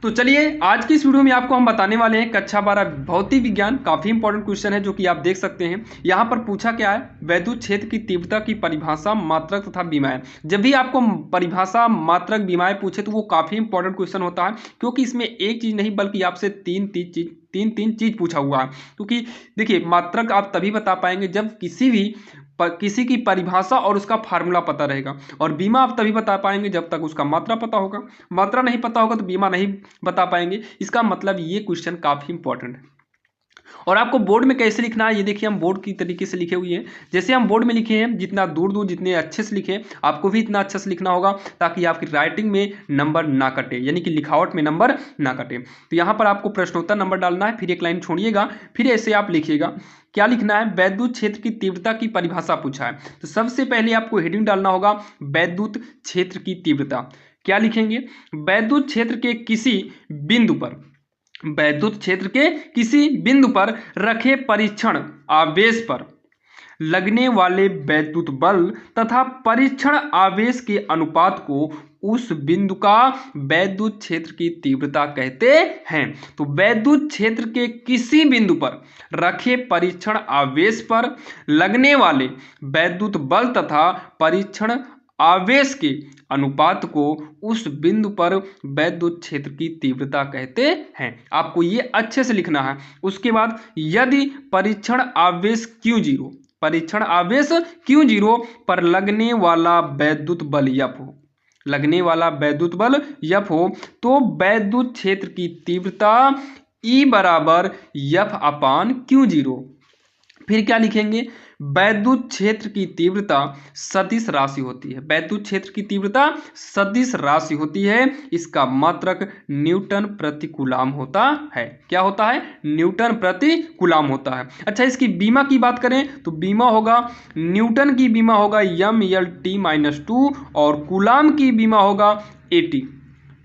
तो चलिए आज की इस वीडियो में आपको हम बताने वाले हैं कक्षा 12 भौतिक विज्ञान। काफी इंपॉर्टेंट क्वेश्चन है जो कि आप देख सकते हैं। यहाँ पर पूछा क्या है, वैद्युत क्षेत्र की तीव्रता की परिभाषा, मात्रक तथा विमाएं। जब भी आपको परिभाषा, मात्रक, विमाएं पूछे तो वो काफी इंपॉर्टेंट क्वेश्चन होता है, क्योंकि इसमें एक चीज नहीं बल्कि आपसे तीन तीन चीज पूछा हुआ है। क्योंकि देखिए, मात्रक आप तभी बता पाएंगे जब किसी की परिभाषा और उसका फार्मूला पता रहेगा, और बीमा आप तभी बता पाएंगे जब तक उसका मात्रा पता होगा। मात्रा नहीं पता होगा तो बीमा नहीं बता पाएंगे। इसका मतलब ये क्वेश्चन काफी इंपॉर्टेंट है। और आपको बोर्ड में कैसे लिखना है, ये देखिए हम बोर्ड की तरीके से लिखे हुए हैं। जैसे हम बोर्ड में लिखे हैं, जितना दूर दूर जितने अच्छे से लिखे आपको भी इतना अच्छे से लिखना होगा, ताकि आपकी राइटिंग में नंबर ना कटे, यानी कि लिखावट में नंबर ना कटे। तो यहाँ पर आपको प्रश्नोत्तर नंबर डालना है, फिर एक लाइन छोड़िएगा, फिर ऐसे आप लिखिएगा। क्या लिखना है, वैद्युत क्षेत्र की तीव्रता की परिभाषा पूछा है। तो सबसे पहले आपको हेडिंग डालना होगा वैद्युत क्षेत्र की तीव्रता। क्या लिखेंगे, वैद्युत क्षेत्र के किसी बिंदु पर, वैद्युत क्षेत्र के किसी बिंदु पर रखे परीक्षण आवेश पर लगने वाले वैद्युत बल तथा परीक्षण आवेश के अनुपात को उस बिंदु का वैद्युत क्षेत्र की तीव्रता कहते हैं। तो वैद्युत क्षेत्र के किसी बिंदु पर रखे परीक्षण आवेश पर लगने वाले वैद्युत बल तथा परीक्षण आवेश के अनुपात को उस बिंदु पर वैद्युत क्षेत्र की तीव्रता कहते हैं। आपको ये अच्छे से लिखना है। उसके बाद यदि परीक्षण आवेश Q0, परीक्षण आवेश Q0 पर लगने वाला वैद्युत बल F हो, लगने वाला वैद्युत बल F हो, तो वैद्युत क्षेत्र की तीव्रता E बराबर F/Q0। फिर क्या लिखेंगे, वैद्युत क्षेत्र की तीव्रता सदिश राशि होती है। वैद्युत क्षेत्र की तीव्रता सदिश राशि होती है। इसका मात्रक न्यूटन प्रति कूलाम होता है। क्या होता है, न्यूटन प्रति कूलाम होता है। अच्छा, इसकी बीमा की बात करें तो बीमा होगा, न्यूटन की बीमा होगा mLt-2 और कूलाम की बीमा होगा AT।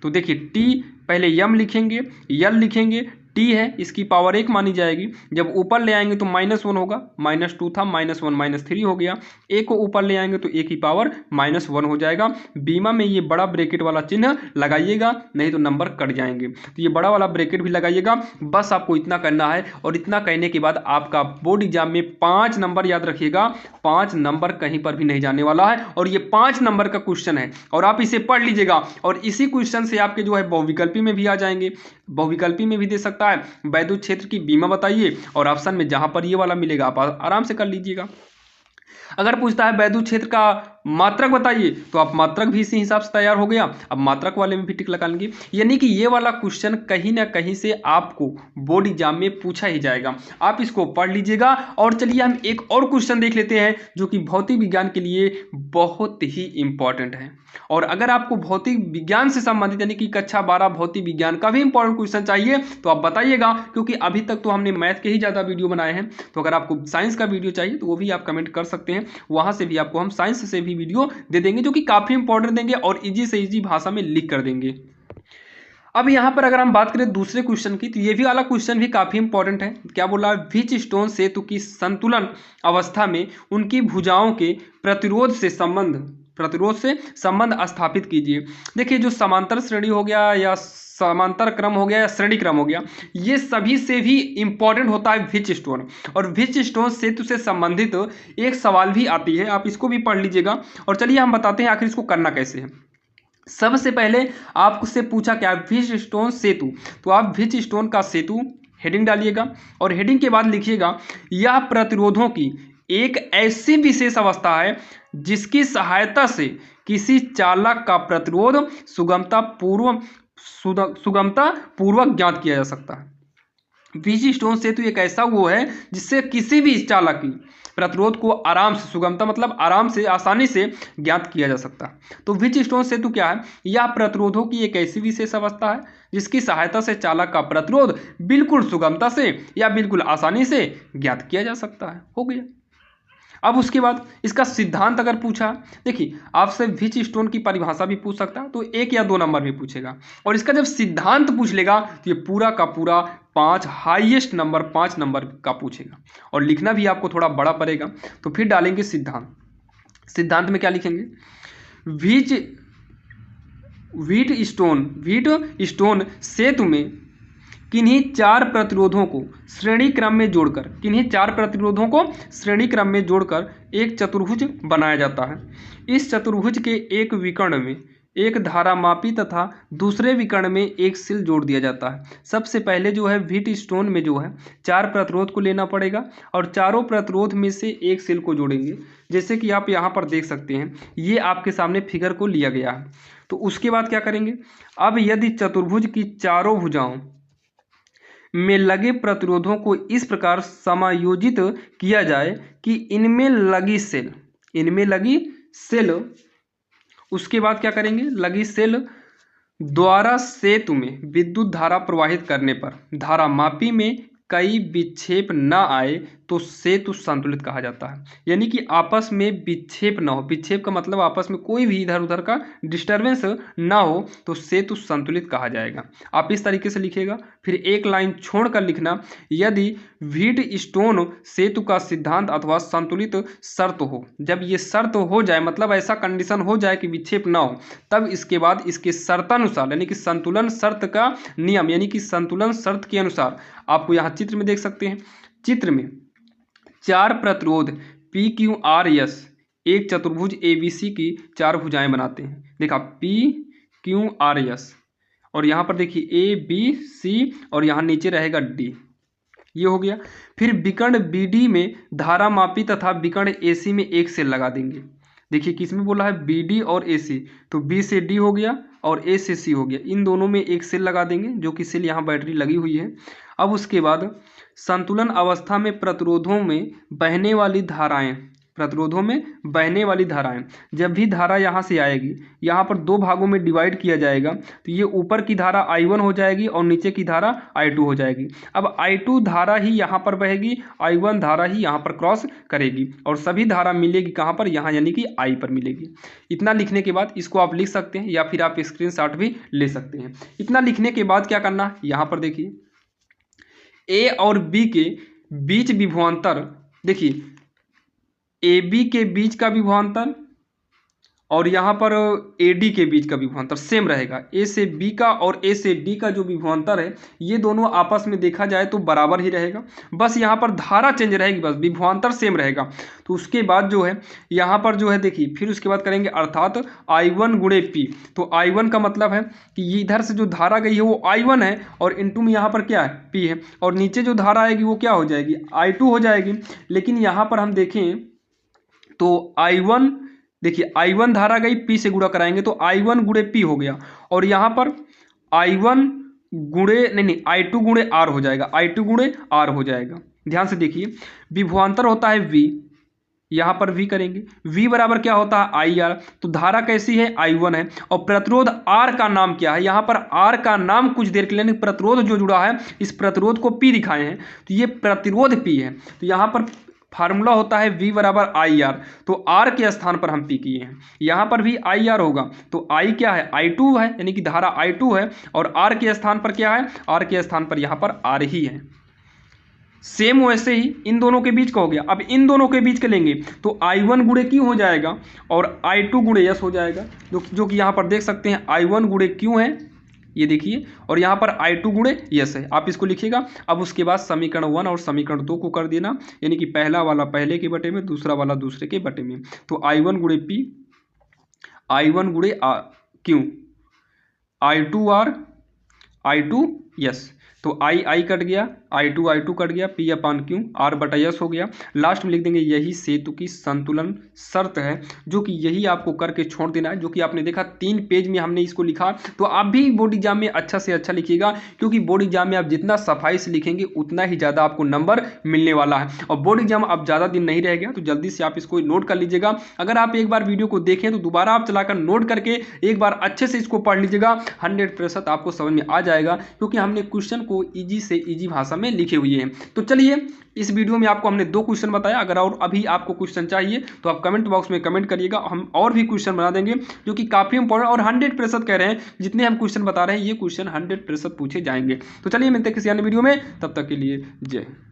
तो देखिए, टी पहले m लिखेंगे, l लिखेंगे, टी है इसकी पावर 1 मानी जाएगी। जब ऊपर ले आएंगे तो -1 होगा, -2 था, -1 -3 हो गया। ए को ऊपर ले आएंगे तो ए की पावर -1 हो जाएगा। बीमा में ये बड़ा ब्रैकेट वाला चिन्ह लगाइएगा, नहीं तो नंबर कट जाएंगे। तो ये बड़ा वाला ब्रैकेट भी लगाइएगा। बस आपको इतना करना है, और इतना कहने के बाद आपका बोर्ड एग्जाम में 5 नंबर, याद रखिएगा 5 नंबर कहीं पर भी नहीं जाने वाला है, और ये 5 नंबर का क्वेश्चन है। और आप इसे पढ़ लीजिएगा, और इसी क्वेश्चन से आपके जो है बहुविकल्पी में भी आ जाएंगे। बहुविकल्पी में भी दे सकता है, वैद्युत क्षेत्र की बीमा बताइए, और ऑप्शन में जहां पर ये वाला मिलेगा आप आराम से कर लीजिएगा। अगर पूछता है वैद्युत क्षेत्र का मात्रक बताइए, तो आप मात्रक भी इसी हिसाब से तैयार हो गया। अब मात्रक वाले में भी टिक लगा लेंगे, यानी कि ये वाला क्वेश्चन कहीं ना कहीं से आपको बोर्ड एग्जाम में पूछा ही जाएगा। आप इसको पढ़ लीजिएगा। और चलिए हम एक और क्वेश्चन देख लेते हैं, जो कि भौतिक विज्ञान के लिए बहुत ही इंपॉर्टेंट है। और अगर आपको भौतिक विज्ञान से संबंधित, यानी कि कक्षा 12 भौतिक विज्ञान का भी इंपॉर्टेंट क्वेश्चन चाहिए, तो आप बताइएगा, क्योंकि अभी तक तो हमने मैथ के ही ज़्यादा वीडियो बनाए हैं। तो अगर आपको साइंस का वीडियो चाहिए तो वो भी आप कमेंट कर सकते हैं, वहां से भी आपको हम साइंस से भी वीडियो दे देंगे, जो कि काफ़ी इंपॉर्टेंट देंगे और इजी से इजी भाषा में लिख कर देंगे। अब यहाँ पर अगर हम बात करें दूसरे क्वेश्चन की, तो ये भी वाला क्वेश्चन भी काफी इंपॉर्टेंट है। क्या बोला, व्हिच स्टोन सेतु की संतुलन अवस्था में उनकी भुजाओं के प्रतिरोध से संबंध स्थापित कीजिए। देखिए, जो समांतर श्रेणी हो गया, या समांतर क्रम हो गया, या श्रेणी क्रम हो गया, ये सभी से भी इंपॉर्टेंट होता है व्हिच स्टोन। और व्हिच स्टोन सेतु से संबंधित एक सवाल भी आती है, आप इसको भी पढ़ लीजिएगा। और चलिए हम बताते हैं आखिर इसको करना कैसे है। सबसे पहले आपसे पूछा क्या, व्हिच स्टोन सेतु, तो आप व्हिच स्टोन का सेतु हेडिंग डालिएगा, और हेडिंग के बाद लिखिएगा, यह प्रतिरोधों की एक ऐसी विशेष अवस्था है जिसकी सहायता से किसी चालक का प्रतिरोध सुगमता पूर्वक ज्ञात किया जा सकता है। व्हिच स्टोन सेतु एक ऐसा वो है जिससे किसी भी चालक की प्रतिरोध को आराम से, सुगमता मतलब आराम से, आसानी से ज्ञात किया जा सकता है। तो व्हिच स्टोन सेतु क्या है, यह प्रतिरोधों की एक ऐसी विशेष अवस्था है जिसकी सहायता से चालक का प्रतिरोध बिल्कुल सुगमता से या बिल्कुल आसानी से ज्ञात किया जा सकता है। हो गया। अब उसके बाद इसका सिद्धांत अगर पूछा, देखिए आपसे व्हिच स्टोन की परिभाषा भी पूछ सकता है, तो 1 या 2 नंबर भी पूछेगा। और इसका जब सिद्धांत पूछ लेगा तो ये पूरा का पूरा 5 हाईएस्ट नंबर 5 नंबर का पूछेगा, और लिखना भी आपको थोड़ा बड़ा पड़ेगा। तो फिर डालेंगे सिद्धांत। सिद्धांत में क्या लिखेंगे, व्हिच व्हीट स्टोन सेतु में किन्हीं 4 प्रतिरोधों को श्रेणी क्रम में जोड़कर एक चतुर्भुज बनाया जाता है। इस चतुर्भुज के एक विकर्ण में एक धारामापी तथा दूसरे विकर्ण में एक सिल जोड़ दिया जाता है। सबसे पहले जो है व्हीट स्टोन में जो है 4 प्रतिरोध को लेना पड़ेगा और चारों प्रतिरोध में से एक सिल को जोड़ेंगे, जैसे कि आप यहाँ पर देख सकते हैं। ये आपके सामने फिगर को लिया गया है। तो उसके बाद क्या करेंगे, अब यदि चतुर्भुज की चारों भुजाओं में लगे प्रतिरोधों को इस प्रकार समायोजित किया जाए कि इनमें लगी सेल उसके बाद क्या करेंगे, लगी सेल द्वारा सेतु में विद्युत धारा प्रवाहित करने पर धारामापी में कई विक्षेप न आए तो सेतु संतुलित कहा जाता है। यानी कि आपस में विक्षेप न हो, विक्षेप का मतलब आपस में कोई भी इधर उधर का डिस्टर्बेंस ना हो तो सेतु संतुलित कहा जाएगा। आप इस तरीके से लिखिएगा। फिर एक लाइन छोड़कर लिखना, यदि व्हीट स्टोन सेतु का सिद्धांत अथवा संतुलित शर्त हो। जब ये शर्त हो जाए, मतलब ऐसा कंडीशन हो जाए कि विक्षेप ना हो, तब इसके बाद इसके शर्तानुसार यानी कि संतुलन शर्त का नियम यानी कि संतुलन शर्त के अनुसार आपको यहाँ चित्र में देख सकते हैं। चित्र में 4 प्रतिरोध PQRS एक चतुर्भुज ABC की 4 भुजाएं बनाते हैं। देखा PQRS और यहाँ पर देखिए ABC और यहाँ नीचे रहेगा D, ये हो गया। फिर विकर्ण BD में धारामापी तथा विकर्ण AC में एक सेल लगा देंगे। देखिए किसमें बोला है, BD और AC, तो B से D हो गया और A से C हो गया। इन दोनों में एक सेल लगा देंगे, जो कि सेल यहाँ बैटरी लगी हुई है। अब उसके बाद संतुलन अवस्था में प्रतिरोधों में बहने वाली धाराएं जब भी धारा यहाँ से आएगी, यहाँ पर 2 भागों में डिवाइड किया जाएगा, तो ये ऊपर की धारा I1 हो जाएगी और नीचे की धारा I2 हो जाएगी। अब I2 धारा ही यहाँ पर बहेगी, I1 धारा ही यहाँ पर क्रॉस करेगी और सभी धारा मिलेगी कहाँ पर, यहाँ यानी कि I पर मिलेगी। इतना लिखने के बाद इसको आप लिख सकते हैं या फिर आप स्क्रीनशॉट भी ले सकते हैं। इतना लिखने के बाद क्या करना, यहाँ पर देखिए A और B के बीच विभवांतर, देखिए AB के बीच का विभवांतर और यहाँ पर AD के बीच का विभवांतर सेम रहेगा। A से B का और A से D का जो विभवांतर है, ये दोनों आपस में देखा जाए तो बराबर ही रहेगा, बस यहाँ पर धारा चेंज रहेगी, बस विभवांतर सेम रहेगा। तो उसके बाद जो है यहाँ पर जो है देखिए, फिर उसके बाद करेंगे अर्थात I1 गुणे P। तो I1 का मतलब है कि ये इधर से जो धारा गई है वो I1 है और इनटू में यहाँ पर क्या है, P है, और नीचे जो धारा आएगी वो क्या हो जाएगी, I2 हो जाएगी। लेकिन यहाँ पर हम देखें तो I1, देखिए I1 धारा गई, P से गुणा कराएंगे तो I1 गुणे P हो गया और यहाँ पर I1 गुणे नहीं I2 गुणे R हो जाएगा, I2 गुणे R हो जाएगा। ध्यान से देखिए, विभवांतर होता है V, यहाँ पर V करेंगे, V बराबर क्या होता है IR, तो धारा कैसी है I1 है और प्रतिरोध R का नाम क्या है, यहाँ पर R का नाम कुछ देर के लिए प्रतिरोध जो जुड़ा है इस प्रतिरोध को P दिखाए हैं, तो ये प्रतिरोध P है। तो यहाँ पर फार्मूला होता है V बराबर IR, तो R के स्थान पर हम P किए हैं, यहाँ पर भी IR होगा, तो I क्या है, I2 है, यानी कि धारा I2 है और R के स्थान पर क्या है, R के स्थान पर यहाँ पर R ही है। सेम वैसे ही इन दोनों के बीच का हो गया। अब इन दोनों के बीच के लेंगे तो I1 गुणे Q हो जाएगा और I2 गुणे S हो जाएगा, जो कि यहाँ पर देख सकते हैं I1 गुणे Q है, ये देखिए, और यहाँ पर I2 गुणे S है, आप इसको लिखिएगा। अब उसके बाद समीकरण 1 और समीकरण 2 को कर देना, यानी कि पहला वाला पहले के बटे में, दूसरा वाला दूसरे के बटे में। तो I1 गुणे P, I1 गुणे Q, I2 R, I2 S, तो I कट गया, I2 कट गया, P अपान Q, R बटा S हो गया। लास्ट में लिख देंगे यही सेतु की संतुलन शर्त है, जो कि यही आपको करके छोड़ देना है, जो कि आपने देखा 3 पेज में हमने इसको लिखा। तो आप भी बोर्ड एग्जाम में अच्छा से अच्छा लिखिएगा, क्योंकि बोर्ड एग्जाम में आप जितना सफाई से लिखेंगे उतना ही ज़्यादा आपको नंबर मिलने वाला है। और बोर्ड एग्जाम अब ज़्यादा दिन नहीं रह गया, तो जल्दी से आप इसको नोट कर लीजिएगा। अगर आप एक बार वीडियो को देखें तो दोबारा आप चलाकर नोट करके एक बार अच्छे से इसको पढ़ लीजिएगा, 100% आपको समझ में आ जाएगा, क्योंकि हमने क्वेश्चन को ईजी से ईजी भाषा में लिखे हुए हैं। तो चलिए, इस वीडियो में आपको हमने 2 क्वेश्चन बताया। अगर और अभी आपको क्वेश्चन चाहिए तो आप कमेंट बॉक्स में कमेंट करिएगा, हम और भी क्वेश्चन बना देंगे जो कि काफ़ी इंपॉर्टेंट और 100% कह रहे हैं, जितने हम क्वेश्चन बता रहे हैं ये क्वेश्चन 100% पूछे जाएंगे। तो चलिए मिलते हैं किसी अन्य वीडियो में, तब तक के लिए जय हिंद।